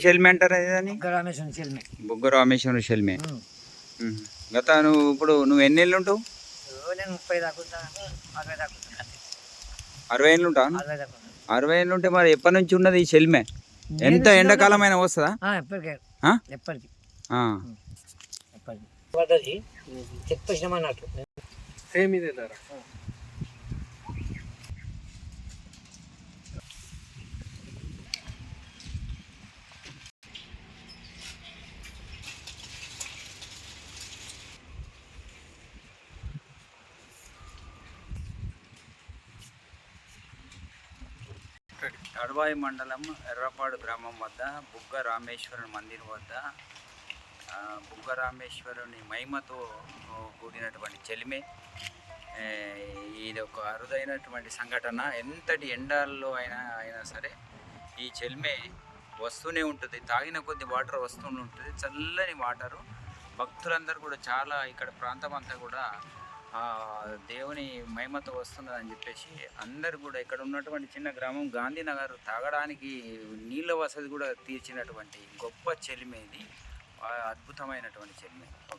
షెల్మే అంటారా ఇదని? బుగ్గ రామేశ్వరం షెల్మే. గత నువ్వు ఎన్ని ఏళ్ళు ఉంటావు? 60 ఏళ్ళు ఉంటావు? 60 ఏళ్ళు ఉంటే మరి ఎప్పటి నుంచి ఉన్నది ఈ షెల్మే? ఎంత ఎండాకాలం అయినా వస్తుందా? ఎప్పటికీ సేమ్ ఇదే ధర. తడవాయి మండలం ఎర్రపాడు గ్రామం వద్ద బుగ్గ రామేశ్వరుని మందిరం వద్ద బుగ్గ రామేశ్వరుని మహిమతో కూడినటువంటి చెలిమే. ఇది ఒక అరుదైనటువంటి సంఘటన. ఎంతటి ఎండల్లో అయినా సరే ఈ చెలిమే వస్తూనే ఉంటుంది. తాగిన కొద్ది వాటర్ వస్తూనే ఉంటుంది, చల్లని వాటరు. భక్తులందరూ కూడా చాలా ఇక్కడ ప్రాంతం అంతా కూడా దేవుని మహిమతో వస్తున్నదని చెప్పేసి అందరు కూడా ఇక్కడ ఉన్నటువంటి చిన్న గ్రామం గాంధీనగర్ తాగడానికి నీళ్ళ వసతి కూడా తీర్చినటువంటి గొప్ప చెలిమే ఇది. అద్భుతమైనటువంటి చెలిమే.